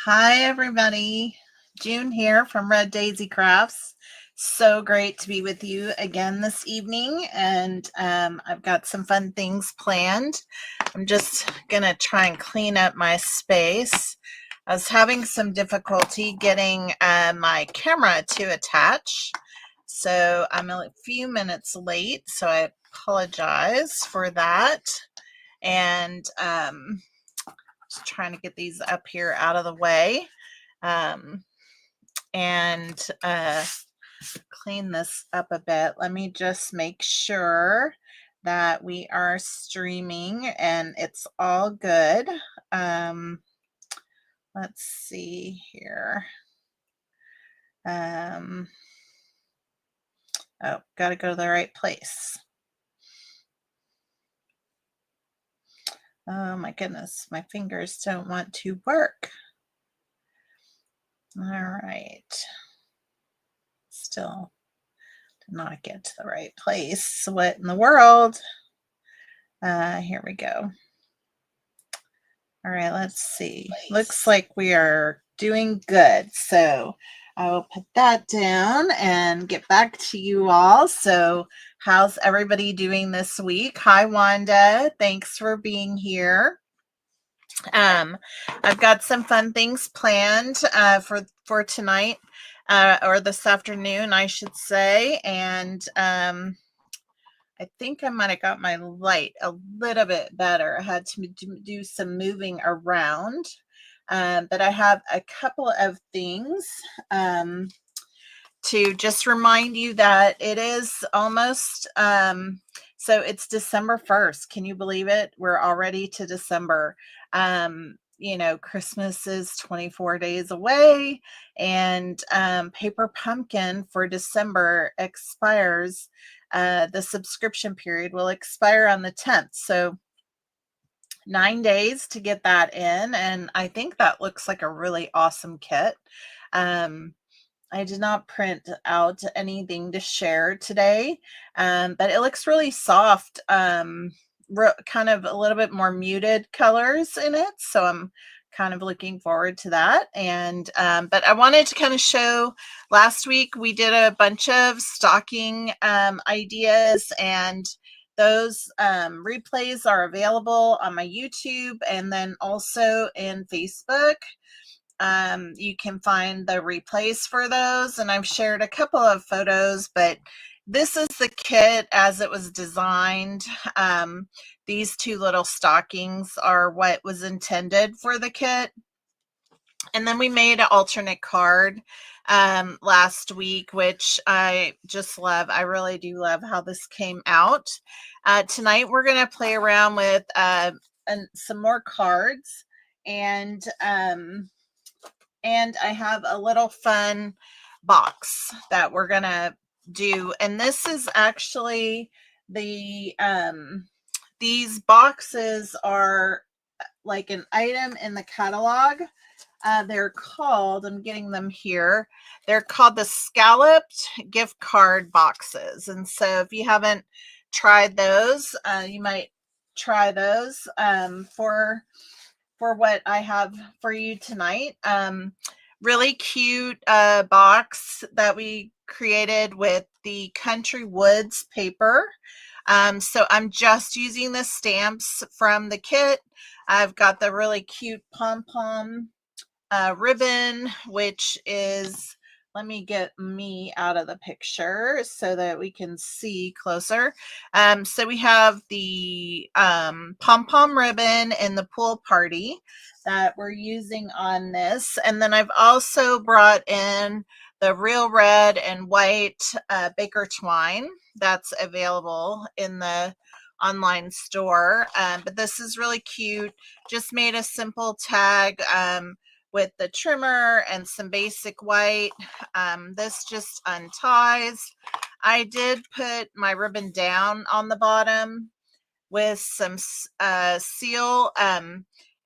Hi, everybody. June here from Red Daisy Crafts. So great to be with you again this evening, and I've got some fun things planned. I'm just going to try and clean up my space. I was having some difficulty getting my camera to attach, so I'm a few minutes late, so I apologize for that. And just trying to get these up here out of the way and clean this up a bit. Let me just make sure that we are streaming and it's all good. Let's see here. Oh, got to go to the right place. Oh my goodness, my fingers don't want to work. All right. Still did not get to the right place. What in the world? Here we go. All right, let's see. Looks like we are doing good. So I will put that down and get back to you all. So how's everybody doing this week? Hi, Wanda. Thanks for being here. I've got some fun things planned for tonight or this afternoon, I should say. And I think I might have got my light a little bit better. I had to do some moving around, but I have a couple of things to just remind you that it is almost, so it's December 1st. Can you believe it? We're already to December. Christmas is 24 days away, and Paper Pumpkin for December expires. The subscription period will expire on the 10th. So 9 days to get that in. And I think that looks like a really awesome kit. I did not print out anything to share today, but it looks really soft, kind of a little bit more muted colors in it. So I'm kind of looking forward to that. And but I wanted to kind of show, last week we did a bunch of stocking ideas, and those replays are available on my YouTube and then also in Facebook. You can find the replays for those, and I've shared a couple of photos, but this is the kit as it was designed. These two little stockings are what was intended for the kit. And then we made an alternate card last week, which I just love. I really do love how this came out. Tonight we're going to play around with some more cards, and I have a little fun box that we're going to do. And this is actually these boxes are like an item in the catalog. They're called, I'm getting them here, they're called the scalloped gift card boxes. And so if you haven't tried those, you might try those for what I have for you tonight. Really cute box that we created with the Country Woods paper. So I'm just using the stamps from the kit. I've got the really cute pom-pom ribbon, which is, let me get me out of the picture so that we can see closer. So we have the pom-pom ribbon in the pool party that we're using on this. And then I've also brought in the real red and white Baker twine that's available in the online store. But this is really cute. Just made a simple tag with the trimmer and some basic white. This just unties. I did put my ribbon down on the bottom with some seal,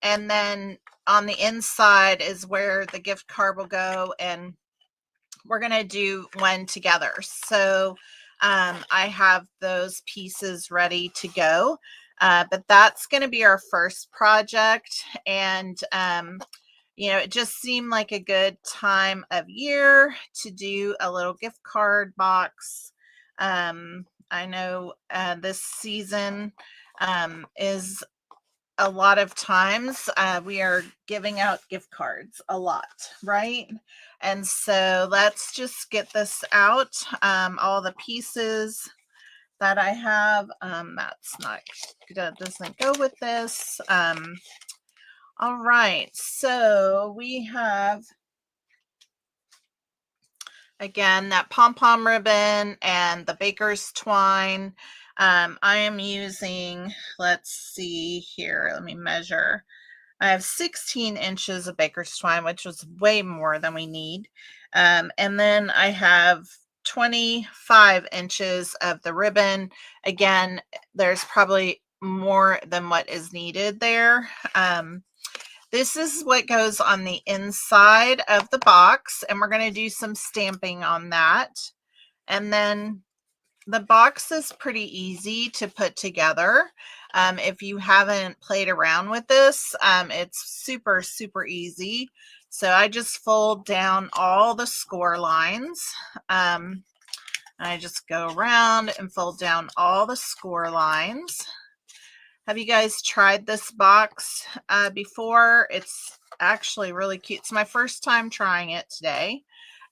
and then on the inside is where the gift card will go, and we're going to do one together. So I have those pieces ready to go, but that's going to be our first project. And it just seemed like a good time of year to do a little gift card box. I know this season is a lot of times we are giving out gift cards a lot, right? And so let's just get this out. All the pieces that I have, that's not, that doesn't go with this. All right, so we have, again, that pom-pom ribbon and the baker's twine. I am using, let's see here, let me measure. I have 16 inches of baker's twine, which was way more than we need. And then I have 25 inches of the ribbon. Again, there's probably more than what is needed there. This is what goes on the inside of the box, and we're going to do some stamping on that. And then the box is pretty easy to put together. If you haven't played around with this, it's super, super easy. So I just fold down all the score lines. I just go around and fold down all the score lines. Have you guys tried this box before? It's actually really cute. It's my first time trying it today.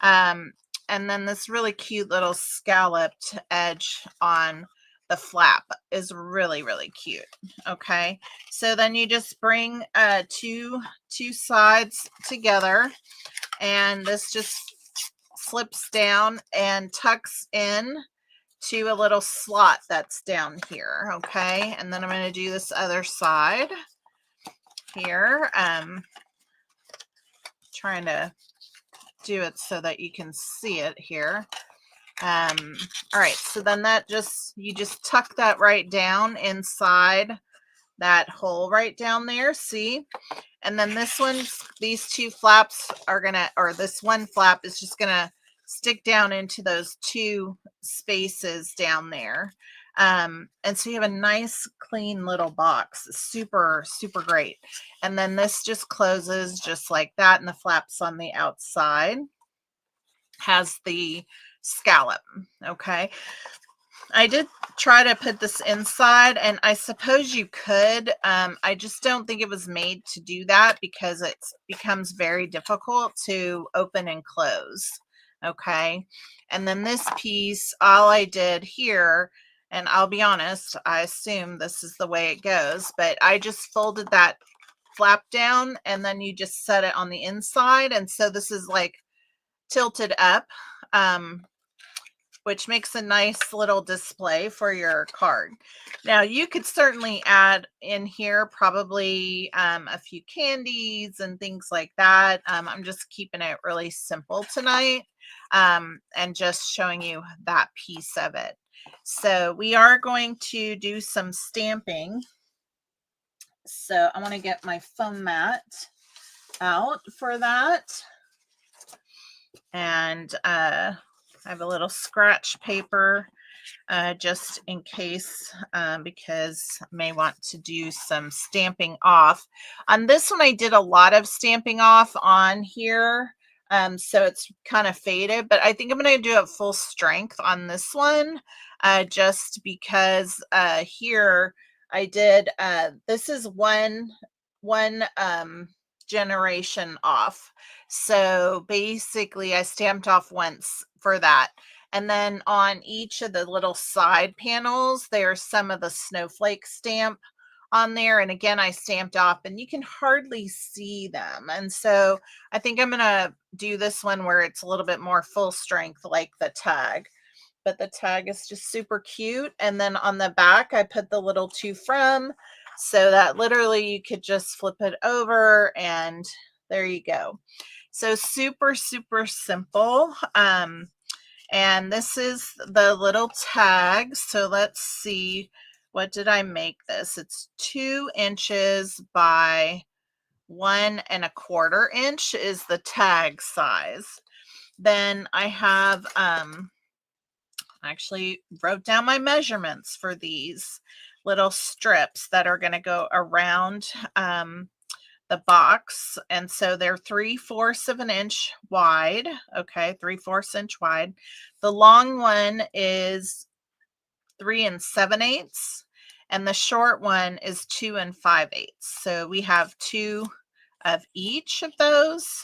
And then this really cute little scalloped edge on the flap is really, really cute. Okay, so then you just bring two sides together, and this just slips down and tucks in to a little slot that's down here. Okay, and then I'm going to do this other side here. Trying to do it so that you can see it here. All right, so then you just tuck that right down inside that hole right down there, see? And then these two flaps are gonna, or this one flap is just gonna stick down into those two spaces down there. And so you have a nice clean little box. Super, super great. And then this just closes just like that, and the flaps on the outside has the scallop. Okay, I did try to put this inside, and I suppose you could. I just don't think it was made to do that because it becomes very difficult to open and close. Okay, and then this piece, all I did here, and I'll be honest, I assume this is the way it goes, but I just folded that flap down, and then you just set it on the inside, and so this is like tilted up, which makes a nice little display for your card. Now you could certainly add in here probably a few candies and things like that. I'm just keeping it really simple tonight and just showing you that piece of it. So we are going to do some stamping. So I want to get my foam mat out for that. And I have a little scratch paper just in case, because I may want to do some stamping off. On this one, I did a lot of stamping off on here, so it's kind of faded, but I think I'm going to do it full strength on this one, just because here I did, this is one generation off. So basically I stamped off once for that. And then on each of the little side panels, there's some of the snowflake stamp on there. And again, I stamped off, and you can hardly see them. And so I think I'm going to do this one where it's a little bit more full strength, like the tag. But the tag is just super cute. And then on the back, I put the little to from, so that literally you could just flip it over, and there you go. So super, super simple. And this is the little tag. So let's see, what did I make this? It's 2 inches by 1¼ inch is the tag size. Then I have, actually wrote down my measurements for these little strips that are going to go around the box. And so they're 3/4 of an inch wide. Okay, 3/4 inch wide. The long one is 3 7/8, and the short one is 2 5/8. So we have 2 of each of those.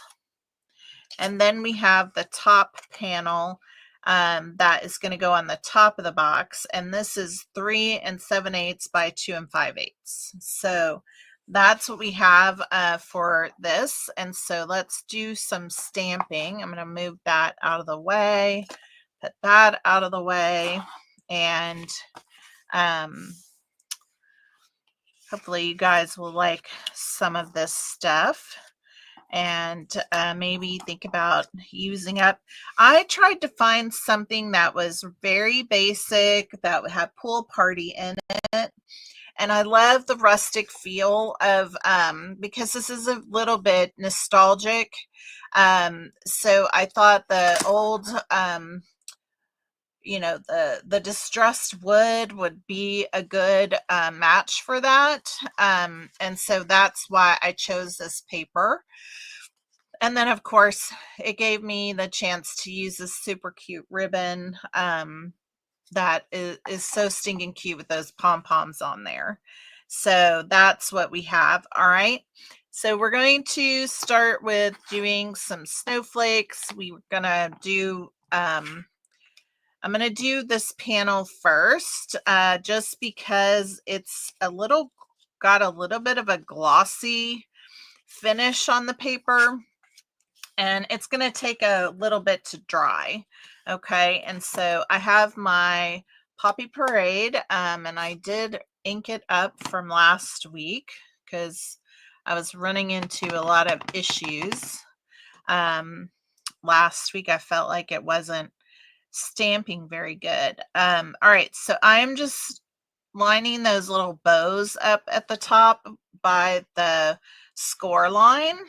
And then we have the top panel that is going to go on the top of the box. And this is 3 7/8 by 2 5/8. So that's what we have for this. And so let's do some stamping. I'm going to move that out of the way, put that out of the way, and hopefully you guys will like some of this stuff and maybe think about using up. I tried to find something that was very basic, that had pool party in it. And I love the rustic feel of, because this is a little bit nostalgic. So I thought the old, you know, the distressed wood would be a good match for that. And so that's why I chose this paper. And then, of course, it gave me the chance to use this super cute ribbon that is so stinking cute with those pom-poms on there. So that's what we have. All right. So we're going to start with doing some snowflakes. We're going to do, I'm going to do this panel first, just because it's got a little bit of a glossy finish on the paper. And it's going to take a little bit to dry. Okay. And so I have my Poppy Parade, and I did ink it up from last week because I was running into a lot of issues. Last week, I felt like it wasn't stamping very good. All right. So I'm just lining those little bows up at the top by the score line.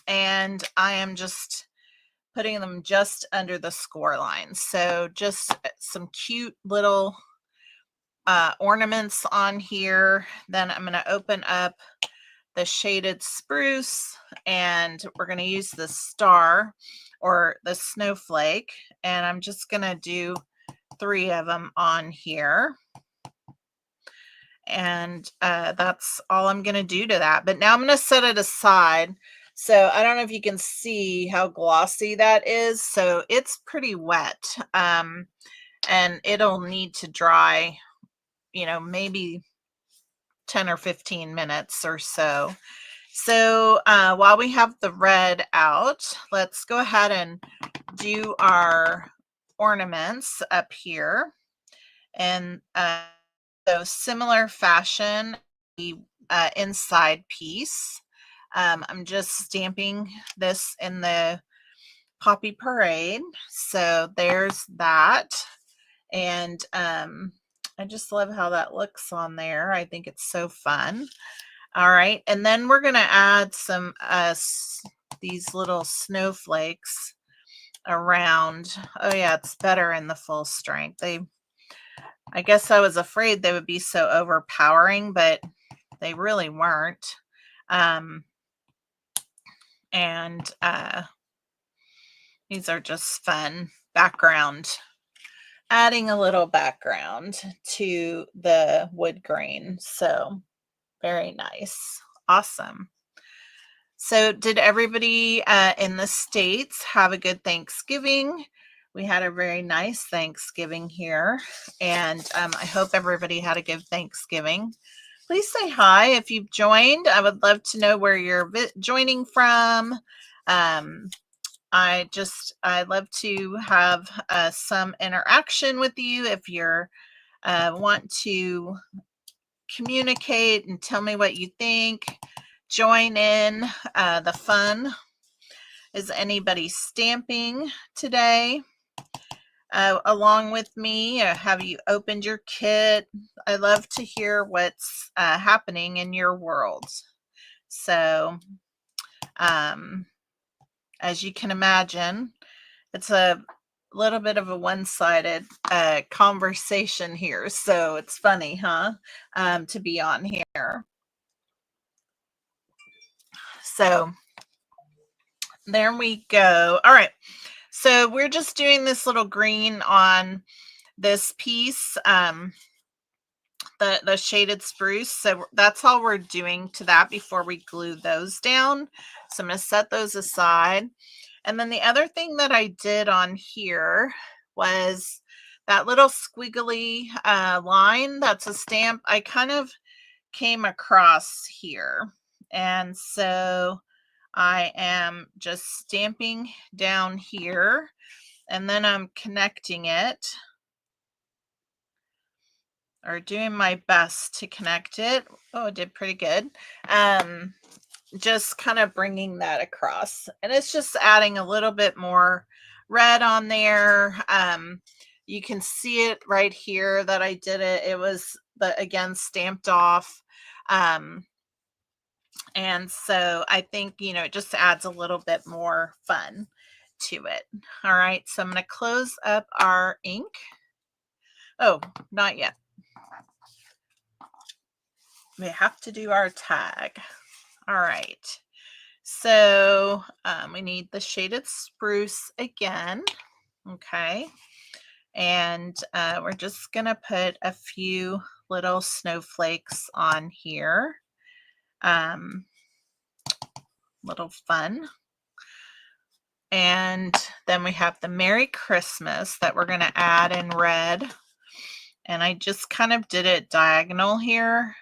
And I am just putting them just under the score line. So just some cute little ornaments on here. Then I'm going to open up the shaded spruce, and we're going to use the star or the snowflake. And I'm just going to do 3 of them on here. And that's all I'm going to do to that. But now I'm going to set it aside. So I don't know if you can see how glossy that is. So it's pretty wet, and it'll need to dry, you know, maybe 10 or 15 minutes or so. So while we have the red out, let's go ahead and do our ornaments up here. And so similar fashion, the inside piece. I'm just stamping this in the Poppy Parade. So there's that. And I just love how that looks on there. I think it's so fun. All right. And then we're going to add some these little snowflakes around. Oh yeah, it's better in the full strength. I guess I was afraid they would be so overpowering, but they really weren't. And these are just fun background, adding a little background to the wood grain. So very nice. Awesome. So did everybody in the States have a good Thanksgiving? We had a very nice Thanksgiving here, and I hope everybody had a good Thanksgiving. Please say hi if you've joined. I would love to know where you're joining from. I love to have some interaction with you. If you're want to communicate and tell me what you think, join in the fun. Is anybody stamping today along with me? Have you opened your kit? I love to hear what's happening in your world. So as you can imagine, it's a little bit of a one-sided conversation here. So it's funny, huh? To be on here. So there we go. All right. So we're just doing this little green on this piece, the shaded spruce. So that's all we're doing to that before we glue those down. So I'm going to set those aside. And then the other thing that I did on here was that little squiggly line. That's a stamp I kind of came across here. And so I am just stamping down here, and then I'm connecting it, or doing my best to connect it. Oh, I did pretty good. Just kind of bringing that across, and it's just adding a little bit more red on there. You can see it right here that I did it. It was again stamped off. And so I think, it just adds a little bit more fun to it. All right, so I'm going to close up our ink. Oh, not yet. We have to do our tag. All right. So we need the shaded spruce again. Okay. And we're just going to put a few little snowflakes on here. Little fun. And then we have the Merry Christmas that we're going to add in red. And I just kind of did it diagonal here,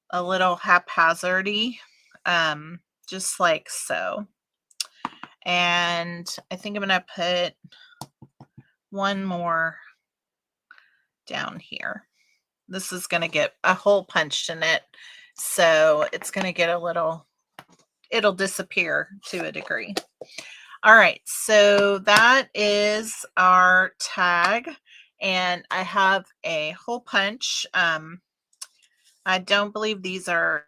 a little haphazardy, just like so. And I think I'm going to put one more down here. This is going to get a hole punched in it. So it's going to get a little, it'll disappear to a degree. All right, so that is our tag, and I have a hole punch. I don't believe these are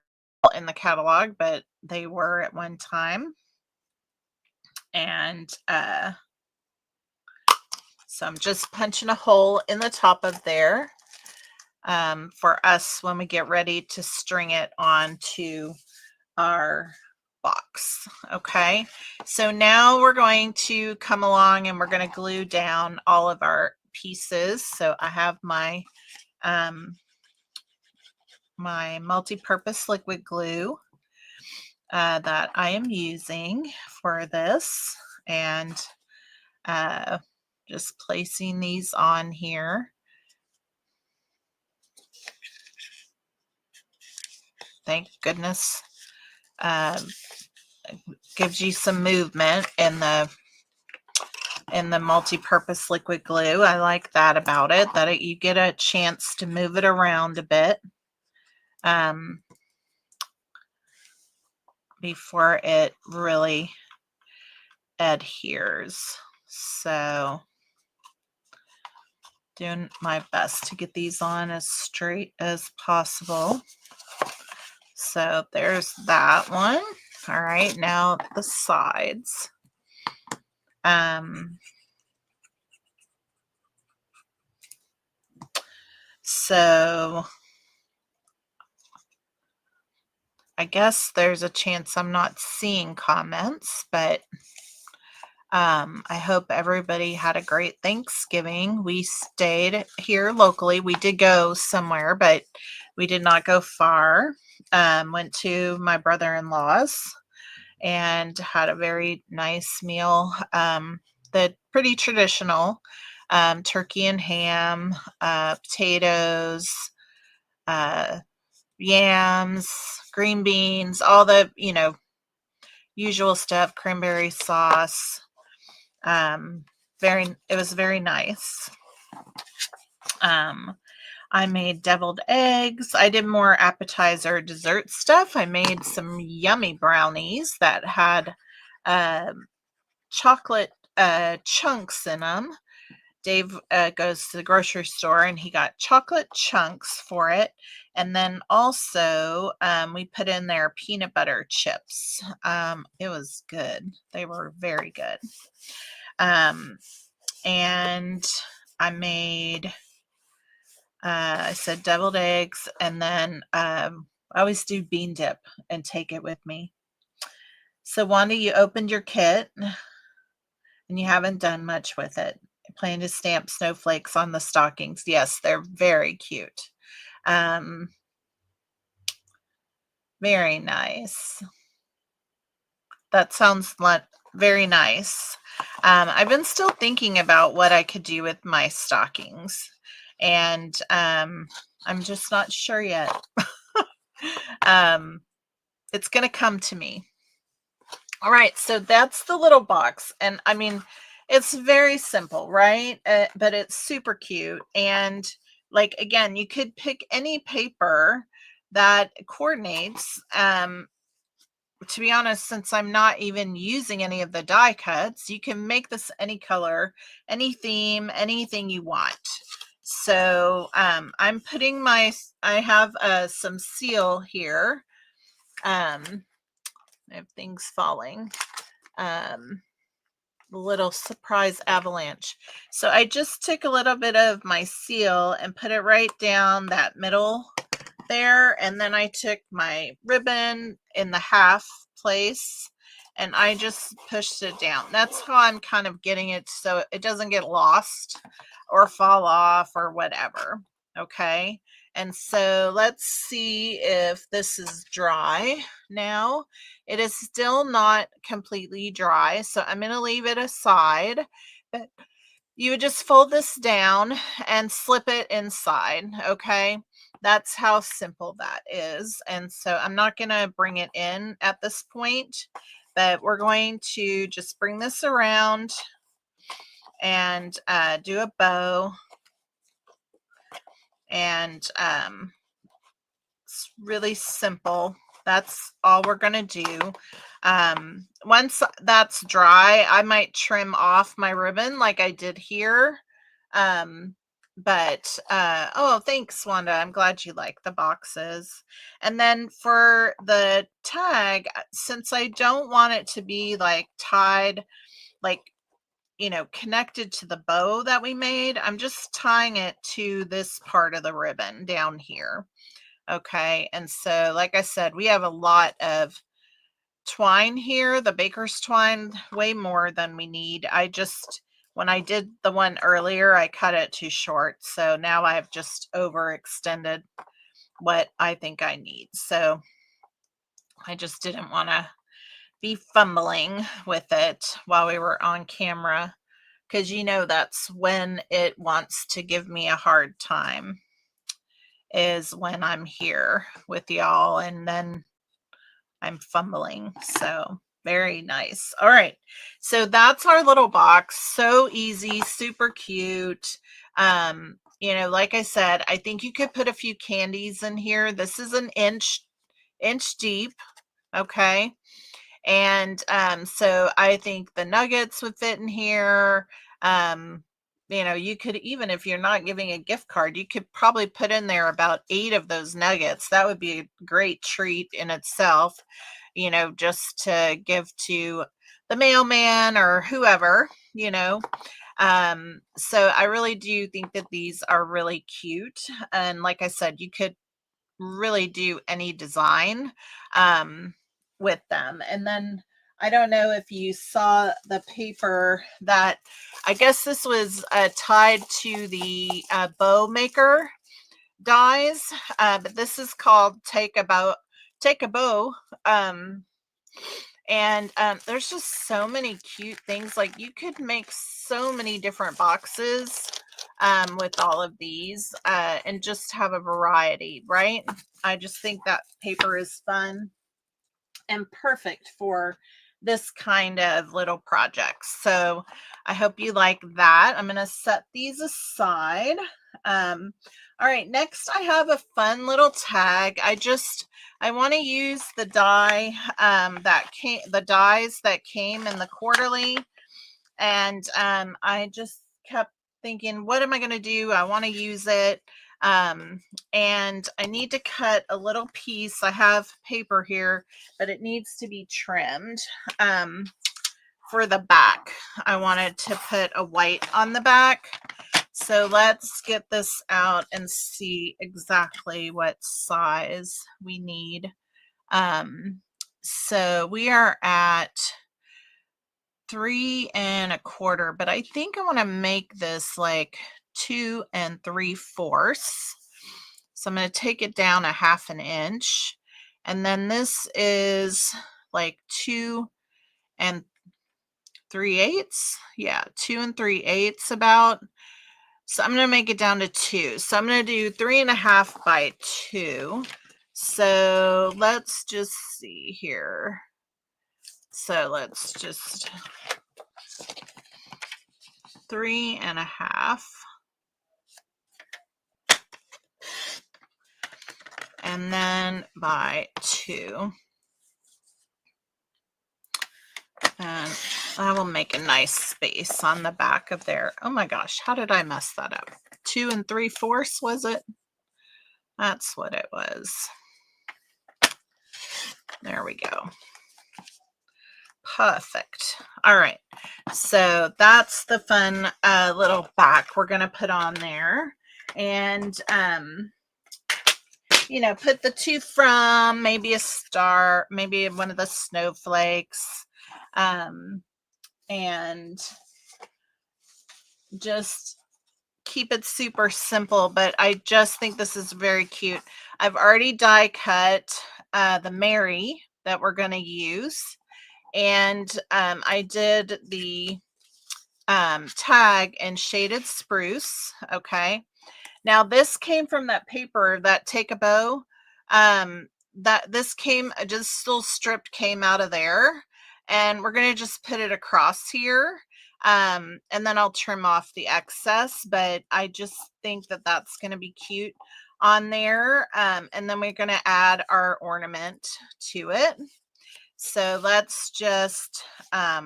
in the catalog, but they were at one time. And so I'm just punching a hole in the top of there for us when we get ready to string it onto our box. Okay, so now we're going to come along and we're going to glue down all of our pieces. So I have my my multi-purpose liquid glue that I am using for this, and just placing these on here. Thank goodness. Gives you some movement in the multi-purpose liquid glue. I like that about it, that you get a chance to move it around a bit before it really adheres. So doing my best to get these on as straight as possible. So there's that one. All right, now the sides. So I guess there's a chance I'm not seeing comments, but I hope everybody had a great Thanksgiving. We stayed here locally. We did go somewhere, but we did not go far. Went to my brother-in-law's and had a very nice meal. The pretty traditional turkey and ham, potatoes, yams, green beans, all the, usual stuff, cranberry sauce. It was very nice. I made deviled eggs. I did more appetizer dessert stuff. I made some yummy brownies that had chocolate chunks in them. Dave goes to the grocery store and he got chocolate chunks for it. And then also we put in there peanut butter chips. It was good. They were very good. And I made, I said deviled eggs, and then I always do bean dip and take it with me. So Wanda, you opened your kit and you haven't done much with it. You plan to stamp snowflakes on the stockings. Yes, they're very cute. Very nice. That sounds very nice. I've been still thinking about what I could do with my stockings, and I'm just not sure yet. It's going to come to me. All right, so that's the little box, and I mean, it's very simple, right? But it's super cute, and like again, you could pick any paper that coordinates. To be honest, since I'm not even using any of the die cuts, you can make this any color, any theme, anything you want. So I'm putting I have some seal here. I have things falling. Little surprise avalanche. So I just took a little bit of my seal and put it right down that middle there, and then I took my ribbon in the half place and I just pushed it down. That's how I'm kind of getting it so it doesn't get lost or fall off or whatever. Okay, and so let's see if this is dry now. It is still not completely dry, so I'm going to leave it aside. But you would just fold this down and slip it inside. Okay, that's how simple that is. And so I'm not going to bring it in at this point, but we're going to just bring this around and do a bow. And it's really simple. That's all we're going to do. Once that's dry, I might trim off my ribbon like I did here. But oh, thanks, Wanda. I'm glad you like the boxes. And then for the tag, since I don't want it to be like tied, like, you know, connected to the bow that we made, I'm just tying it to this part of the ribbon down here. Okay, and so like I said, we have a lot of twine here, the baker's twine, way more than we need. When I did the one earlier, I cut it too short, so now I've just overextended what I think I need. So I just didn't want to be fumbling with it while we were on camera, because you know that's when it wants to give me a hard time, is when I'm here with y'all and then I'm fumbling. So very nice. All right, so that's our little box. So easy, super cute. You know, like I said, I think you could put a few candies in here. This is an inch deep. Okay, and so I think the nuggets would fit in here. You know, you could, even if you're not giving a gift card, you could probably put in there about 8 of those nuggets. That would be a great treat in itself, you know, just to give to the mailman or whoever, you know. So I really do think that these are really cute. And like I said, you could really do any design with them. And then I don't know if you saw the paper that, I guess this was tied to the bow maker dies, but this is called Take a Bow. And there's just so many cute things. Like you could make so many different boxes with all of these and just have a variety, right? I just think that paper is fun and perfect for this kind of little projects. So I hope you like that. I'm going to set these aside. All right, next I have a fun little tag. I want to use the die the dies that came in the quarterly, and I just kept thinking, what am I going to do? I want to use it. And I need to cut a little piece. I have paper here, but it needs to be trimmed. For the back, I wanted to put a white on the back. So let's get this out and see exactly what size we need. so we are at 3 1/4, but I think I want to make this like 2 3/4. So I'm going to take it down 1/2 inch. And then this is like 2 3/8. Yeah, 2 3/8 about. So I'm going to make it down to 2. So I'm going to do 3.5 by 2. So let's just see here. So let's just 3.5. And then by 2. And I will make a nice space on the back of there. Oh my gosh, how did I mess that up? 2 3/4, was it? That's what it was. There we go. Perfect. All right. So that's the fun little back we're going to put on there. And, you know, put the tooth from, maybe a star, maybe one of the snowflakes. And just keep it super simple, but I just think this is very cute. I've already die cut the Mary that we're going to use. And I did the tag in shaded spruce. Okay. Now this came from that paper, that Take a Bow. That this came, just little strip came out of there. And we're going to just put it across here. And then I'll trim off the excess. But I just think that that's going to be cute on there. And then we're going to add our ornament to it. So let's just, I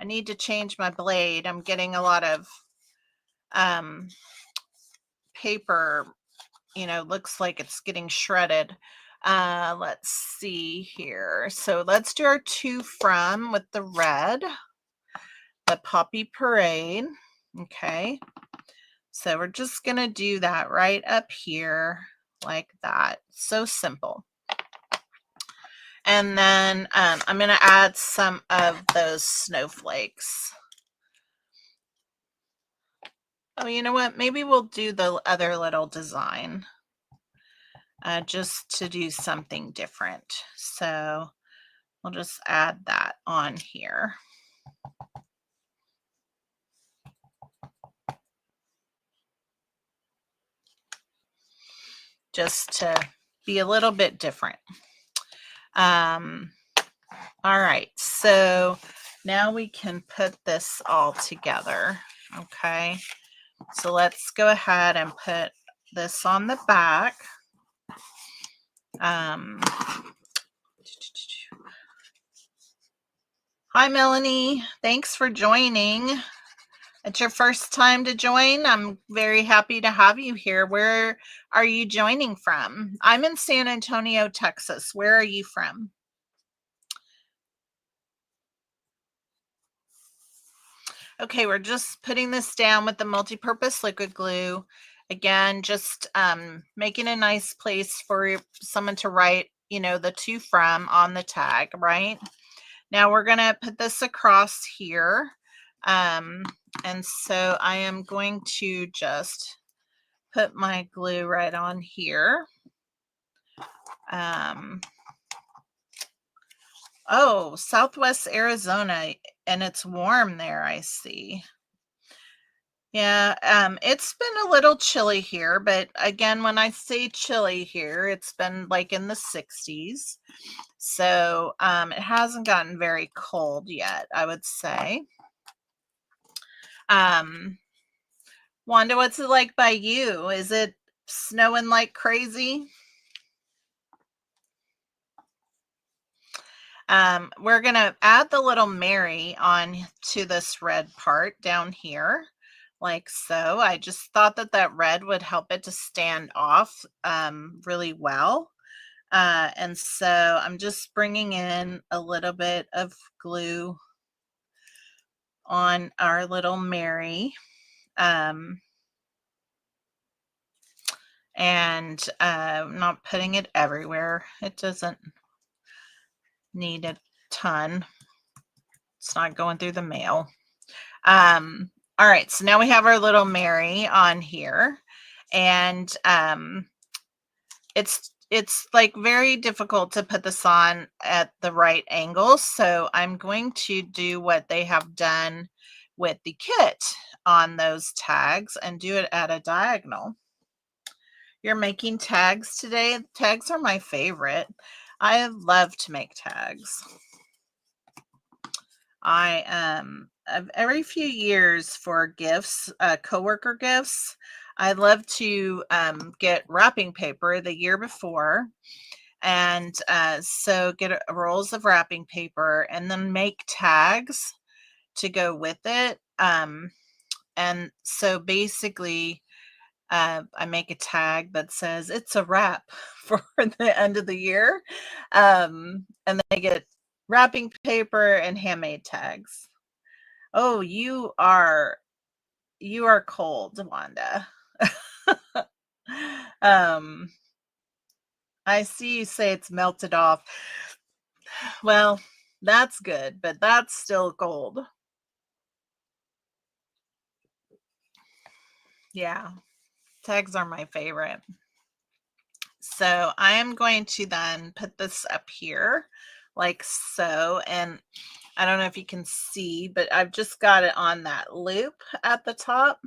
need to change my blade. I'm getting a lot of paper, you know, looks like it's getting shredded. Let's see here. So let's do our to from with the red, the Poppy Parade. Okay. So we're just going to do that right up here like that. So simple. And then I'm going to add some of those snowflakes. Oh, you know what? Maybe we'll do the other little design just to do something different. So we'll just add that on here. Just to be a little bit different. All right, so now we can put this all together. Okay, so let's go ahead and put this on the back. Hi, Melanie. Thanks for joining. It's your first time to join. I'm very happy to have you here. Where are you joining from? I'm in San Antonio, Texas. Where are you from? Okay, we're just putting this down with the multi-purpose liquid glue. Again, just making a nice place for someone to write, you know, the to from on the tag, right? Now we're going to put this across here. And so I am going to just put my glue right on here. Oh, Southwest Arizona, and it's warm there, I see. Yeah, it's been a little chilly here, but again, when I say chilly here, it's been like in the 60s. So it hasn't gotten very cold yet, I would say. Wanda, what's it like by you? Is it snowing like crazy? We're going to add the little Mary on to this red part down here, like so. I just thought that that red would help it to stand off really well. And so I'm just bringing in a little bit of glue on our little Mary. And I'm not putting it everywhere. It doesn't need a ton. It's not going through the mail. All right, so now we have our little Mary on here, and it's like very difficult to put this on at the right angle. So I'm going to do what they have done with the kit on those tags and do it at a diagonal. You're making tags today? Tags are my favorite. I love to make tags. Every few years for gifts, coworker gifts, I love to get wrapping paper the year before, and so get rolls of wrapping paper and then make tags to go with it. And so basically, I make a tag that says it's a wrap for the end of the year, and then I get wrapping paper and handmade tags. Oh, you are cold, Wanda. um, I see you say it's melted off. Well, that's good, but that's still cold. Yeah, tags are my favorite. So I am going to then put this up here like so, and I don't know if you can see, but I've just got it on that loop at the top.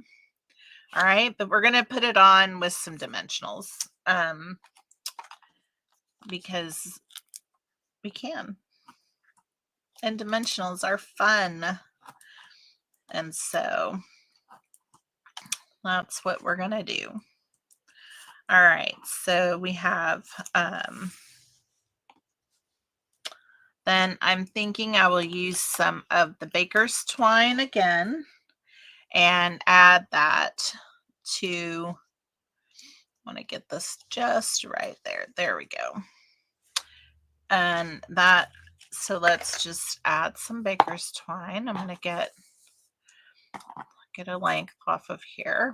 All right, but we're going to put it on with some dimensionals because we can. And dimensionals are fun. And so that's what we're going to do. All right, so we have, then I'm thinking I will use some of the baker's twine again and add that to, I want to get this just right there. There we go. And that, so let's just add some baker's twine. I'm going to get a length off of here.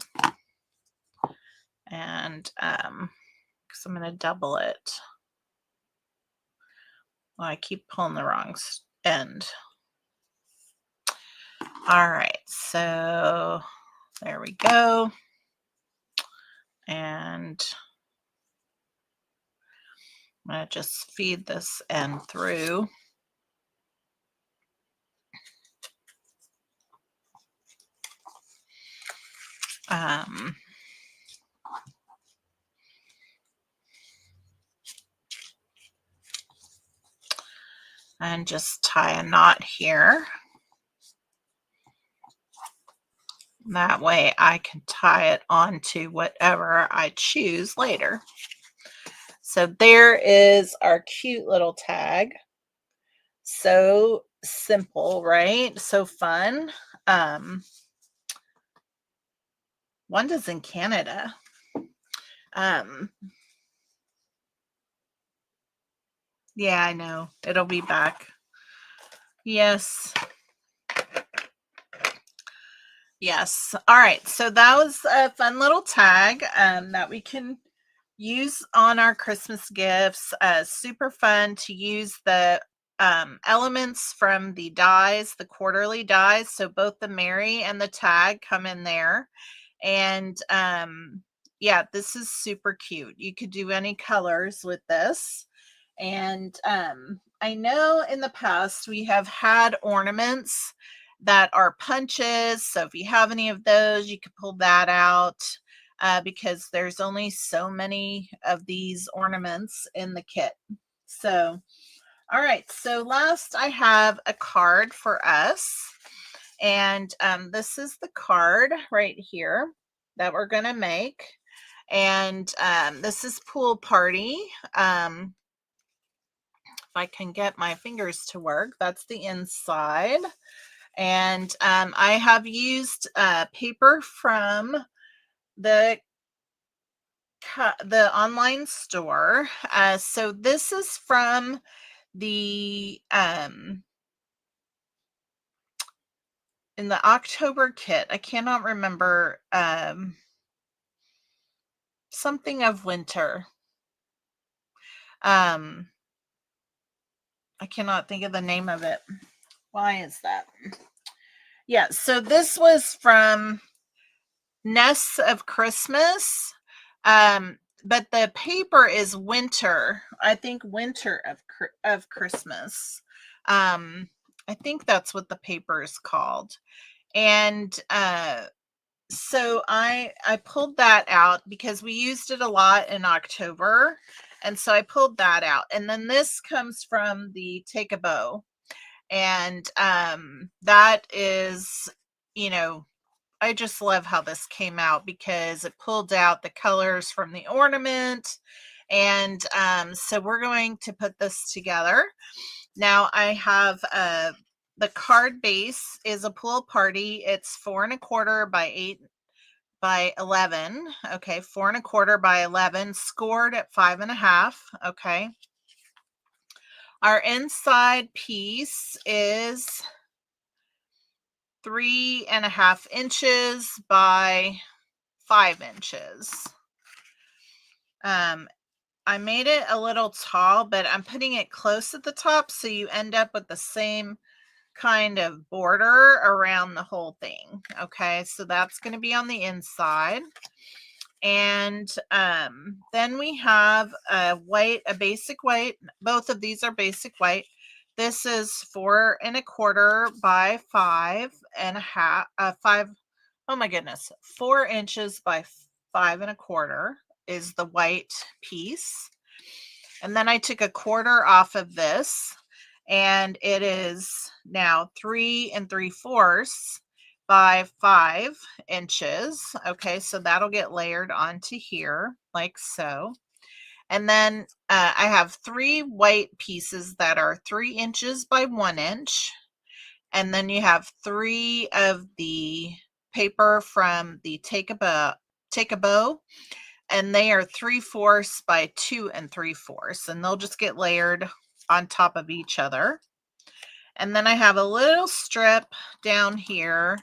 And because I'm going to double it. Well, I keep pulling the wrong end. All right, so there we go. And I'm going to just feed this end through. And just tie a knot here. That way I can tie it onto whatever I choose later. So there is our cute little tag. So simple, right? So fun. Wanda's in Canada. Yeah, I know. It'll be back. Yes. Yes. All right. So that was a fun little tag that we can use on our Christmas gifts. Super fun to use the elements from the dies, the quarterly dies. So both the Mary and the tag come in there. And yeah, this is super cute. You could do any colors with this. And I know in the past we have had ornaments that are punches. So if you have any of those, you could pull that out because there's only so many of these ornaments in the kit. So, all right. So last I have a card for us. And this is the card right here that we're going to make. And this is Pool Party. If I can get my fingers to work, that's the inside. And I have used paper from the online store. So this is from the in the October kit. I cannot remember something of winter. I cannot think of the name of it. Why is that? Yeah, so this was from Nests of Christmas. But the paper is Winter. I think Winter of Christmas. I think that's what the paper is called. And so I pulled that out because we used it a lot in October. And so I pulled that out. And then this comes from the Take a Bow. And that is, you know, I just love how this came out because it pulled out the colors from the ornament. And so we're going to put this together. Now I have the card base is a pool party. It's 4 1/4 by 8 by 11. Okay, 4 1/4 by 11, scored at 5.5. Okay. Our inside piece is 3.5 inches by 5 inches. I made it a little tall, but I'm putting it close at the top so you end up with the same kind of border around the whole thing. Okay, so that's going to be on the inside. And then we have a basic white. Both of these are basic white. This is 4 1/4 by 5.5. 5. Oh my goodness, 4 inches by 5 1/4 is the white piece. And then I took 1/4 off of this, and it is now 3 3/4 by 5 inches. Okay, so that'll get layered onto here like so. And then I have 3 white pieces that are 3 inches by 1 inch. And then you have 3 of the paper from the Take a Bow, and they are 3/4 by 2 3/4, and they'll just get layered on top of each other. And then I have a little strip down here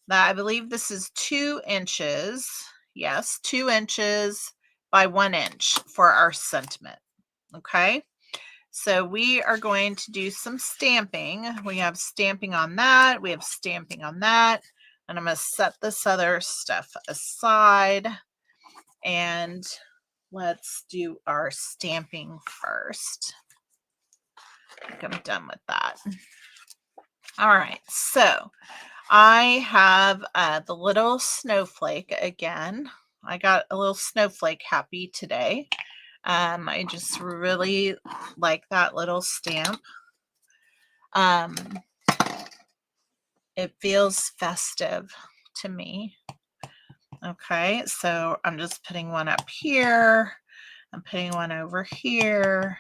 that I believe this is 2 inches. Yes, 2 inches by 1 inch for our sentiment. Okay. So we are going to do some stamping. We have stamping on that. We have stamping on that. And I'm going to set this other stuff aside. And let's do our stamping first. I think I'm done with that. All right. So I have the little snowflake again. I got a little snowflake happy today. I just really like that little stamp. It feels festive to me. Okay, so I'm just putting one up here. I'm putting one over here.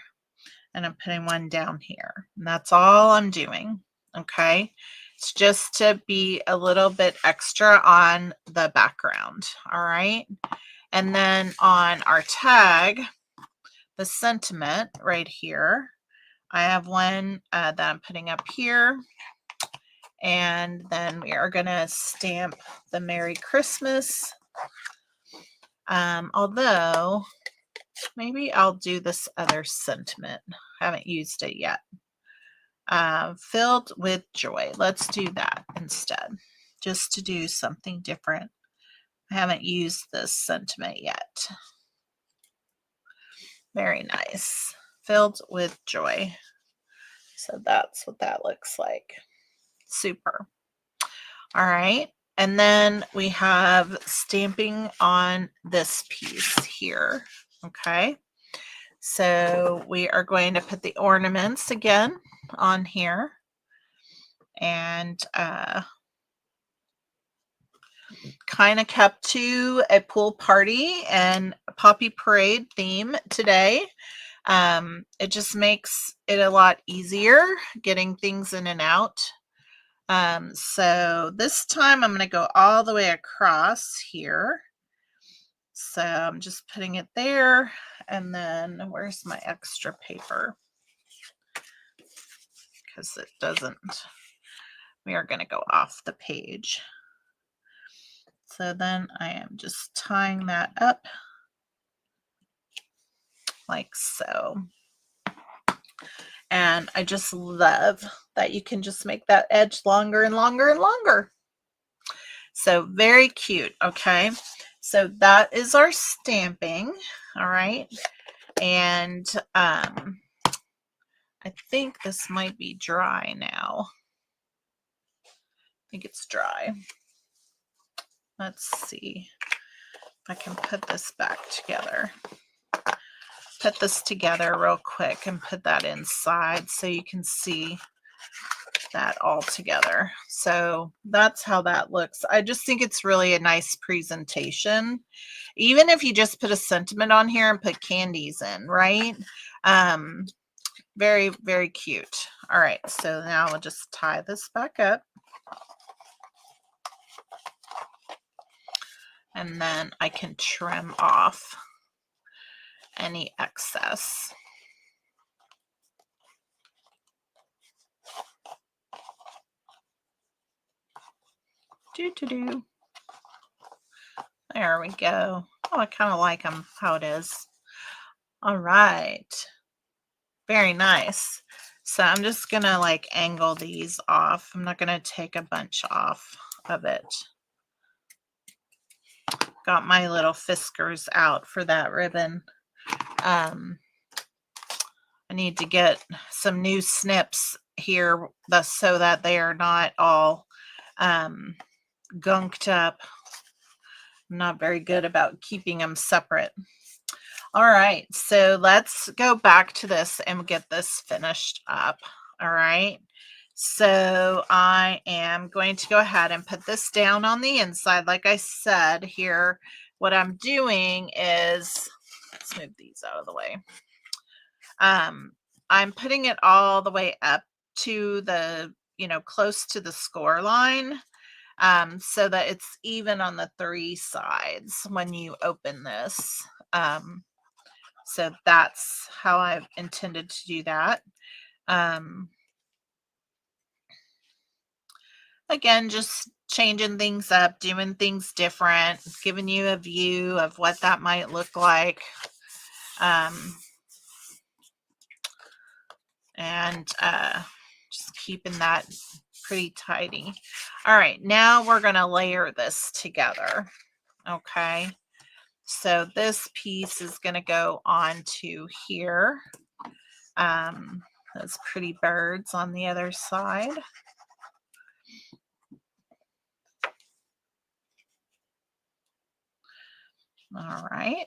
And I'm putting one down here. And that's all I'm doing. Okay, it's just to be a little bit extra on the background. All right. And then on our tag, the sentiment right here, I have one that I'm putting up here. And then we are going to stamp the Merry Christmas. Although, maybe I'll do this other sentiment. I haven't used it yet. Filled with joy. Let's do that instead, just to do something different. I haven't used this sentiment yet. Very nice. Filled with joy. So that's what that looks like. Super. All right. And then we have stamping on this piece here. Okay. So we are going to put the ornaments again on here. And kind of kept to a pool party and a poppy parade theme today. It just makes it a lot easier getting things in and out. So this time I'm going to go all the way across here. So I'm just putting it there. And then where's my extra paper? Because it doesn't, we are going to go off the page. So then I am just tying that up like so. And I just love that you can just make that edge longer and longer and longer. So very cute. Okay. So that is our stamping. All right. And I think this might be dry now. I think it's dry. Let's see if I can put this back together. Put this together real quick and put that inside so you can see that all together. So that's how that looks. I just think it's really a nice presentation. Even if you just put a sentiment on here and put candies in, right? Very, very cute. All right, so now we'll just tie this back up. And then I can trim off any excess. There we go. Oh, I kind of like them how it is. All right. Very nice. So I'm just going to like angle these off. I'm not going to take a bunch off of it. Got my little fiskars out for that ribbon. I need to get some new snips here so that they are not all gunked up. I'm not very good about keeping them separate. All right, so let's go back to this and get this finished up. All right, so I am going to go ahead and put this down on the inside. Like I said here, what I'm doing is, let's move these out of the way. I'm putting it all the way up to the, close to the score line, so that it's even on the 3 sides when you open this. So that's how I've intended to do that. Again, just changing things up, doing things different, giving you a view of what that might look like. And just keeping that pretty tidy. All right, now we're going to layer this together. Okay. So this piece is going to go onto here. Those pretty birds on the other side. All right.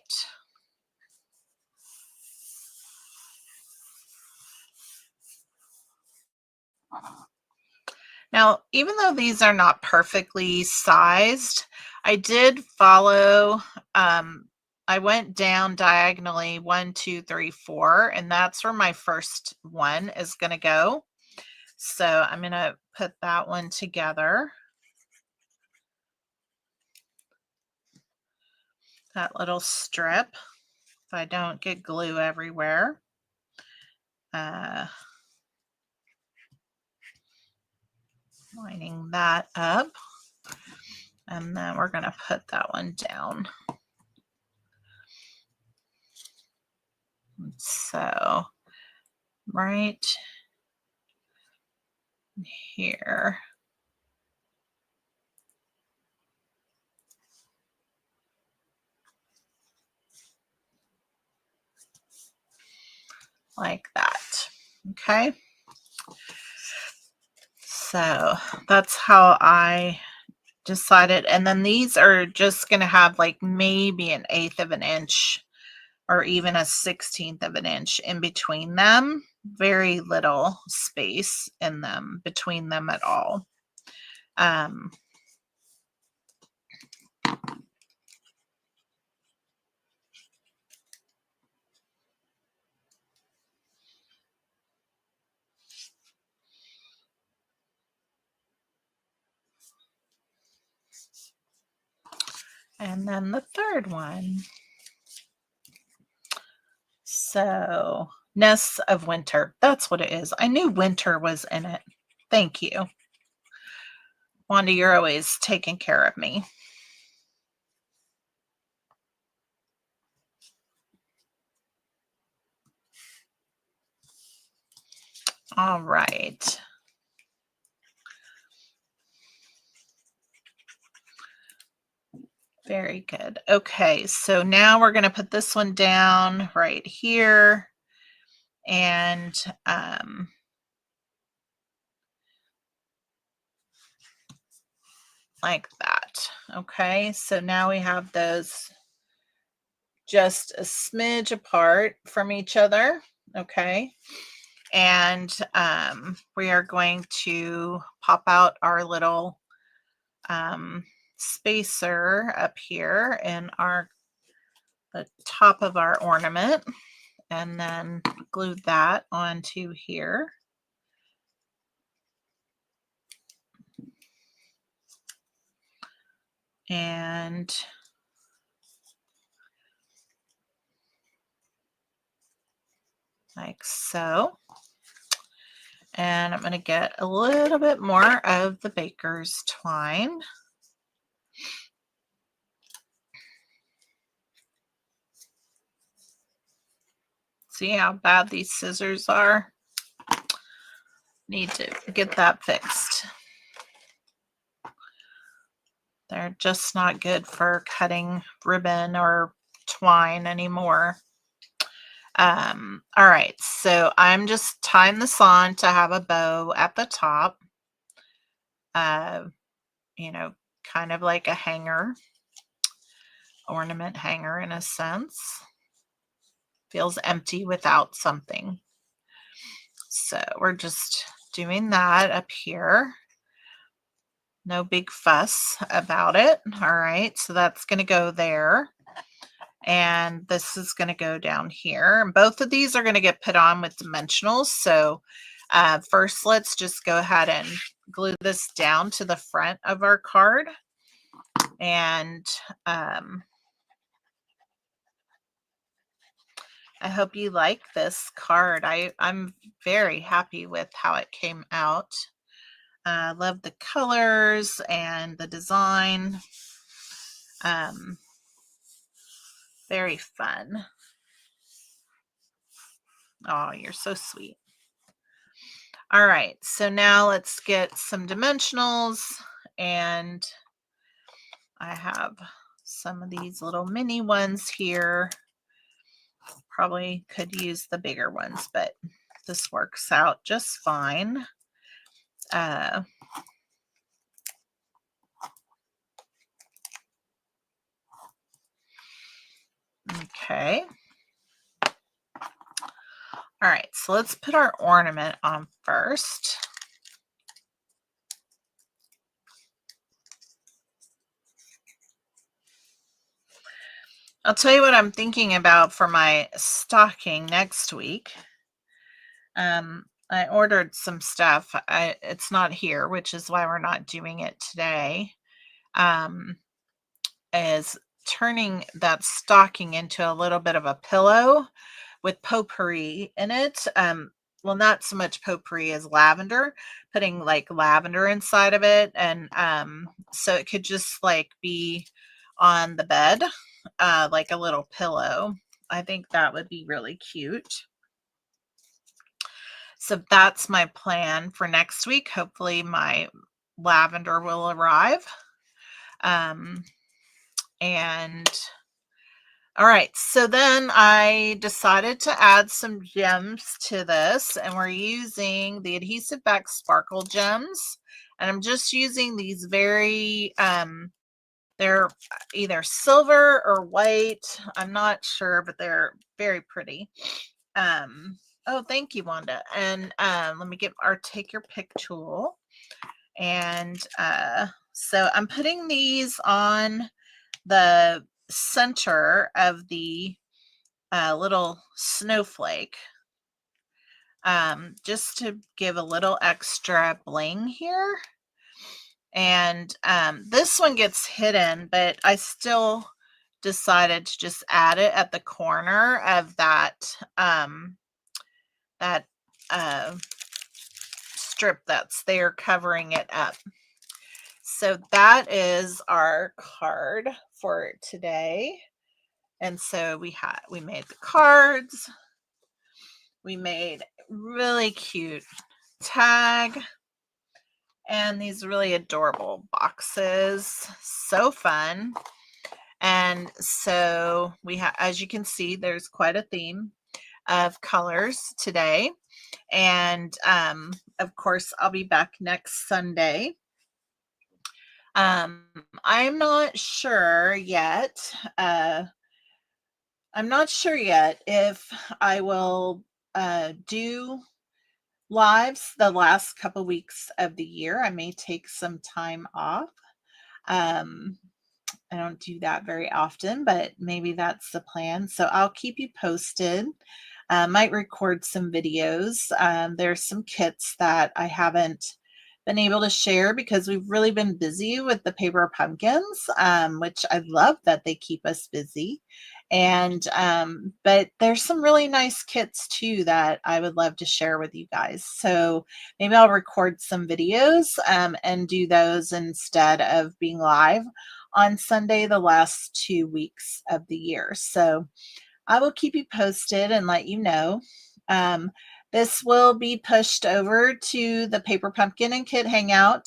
Now, even though these are not perfectly sized, I did follow, I went down diagonally 1, 2, 3, 4, and that's where my first one is going to go. So I'm going to put that one together. That little strip, so I don't get glue everywhere. Lining that up. And then we're going to put that one down. So right here. Like that. Okay. So that's how I decided. And then these are just going to have like maybe 1/8 of an inch or even 1/16 of an inch in between them. Very little space in them, between them at all. And then the third one. So, Nests of Winter. That's what it is. I knew winter was in it. Thank you. Wanda, you're always taking care of me. All right. Very good. Okay, so now we're going to put this one down right here, and like that. Okay, so now we have those just a smidge apart from each other. Okay, and we are going to pop out our little spacer up here in the top of our ornament, and then glue that onto here. And like so. And I'm going to get a little bit more of the baker's twine. See how bad these scissors are? Need to get that fixed. They're just not good for cutting ribbon or twine anymore. All right, so I'm just tying this on to have a bow at the top. You know, kind of like a hanger, ornament hanger in a sense. Feels empty without something. So we're just doing that up here. No big fuss about it. All right, so that's going to go there. And this is going to go down here. And both of these are going to get put on with dimensionals. So first, let's just go ahead and glue this down to the front of our card. And I hope you like this card. I'm very happy with how it came out. Love the colors and the design. Very fun. Oh, you're so sweet. All right, so now let's get some dimensionals, and I have some of these little mini ones here. Probably could use the bigger ones, but this works out just fine. Okay. All right, so let's put our ornament on first. I'll tell you what I'm thinking about for my stocking next week. I ordered some stuff. It's not here, which is why we're not doing it today. Is turning that stocking into a little bit of a pillow with potpourri in it. Well, not so much potpourri as lavender, putting like lavender inside of it. And so it could just like be on the bed, like a little pillow. I think that would be really cute. So that's my plan for next week. Hopefully my lavender will arrive. And all right, so then I decided to add some gems to this, and we're using the Adhesive Back Sparkle gems. And I'm just using these very, they're either silver or white. I'm not sure, but they're very pretty. Oh, thank you, Wanda. And let me take your pick tool. And so I'm putting these on the center of the little snowflake, just to give a little extra bling here. And this one gets hidden, but I still decided to just add it at the corner of that strip that's there covering it up. So that is our card for today. And so we made the cards. We made really cute tag and these really adorable boxes. So fun. And so we have, as you can see, there's quite a theme of colors today. And of course, I'll be back next Sunday. I'm not sure yet. I'm not sure yet if I will do lives the last couple weeks of the year. I may take some time off. Um, I don't do that very often, but maybe that's the plan. So I'll keep you posted. Might record some videos. There's some kits that I haven't been able to share because we've really been busy with the paper pumpkins, which I love that they keep us busy. And but there's some really nice kits too that I would love to share with you guys. So maybe I'll record some videos and do those instead of being live on Sunday the last 2 weeks of the year. So I will keep you posted and let you know. This will be pushed over to the Paper Pumpkin and Kit Hangout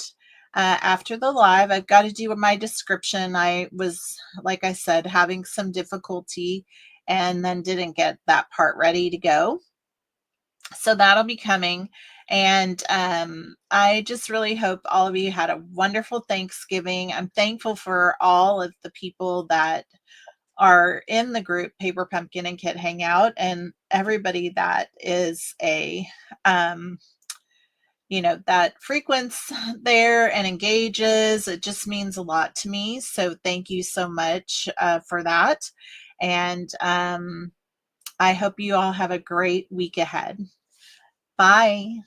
after the live. I've got to do my description. I was, like I said, having some difficulty and then didn't get that part ready to go. So that'll be coming. And I just really hope all of you had a wonderful Thanksgiving. I'm thankful for all of the people that are in the group Paper Pumpkin and Kit Hangout and everybody that is a that frequents there and engages. It just means a lot to me. So thank you so much for that. And I hope you all have a great week ahead. Bye.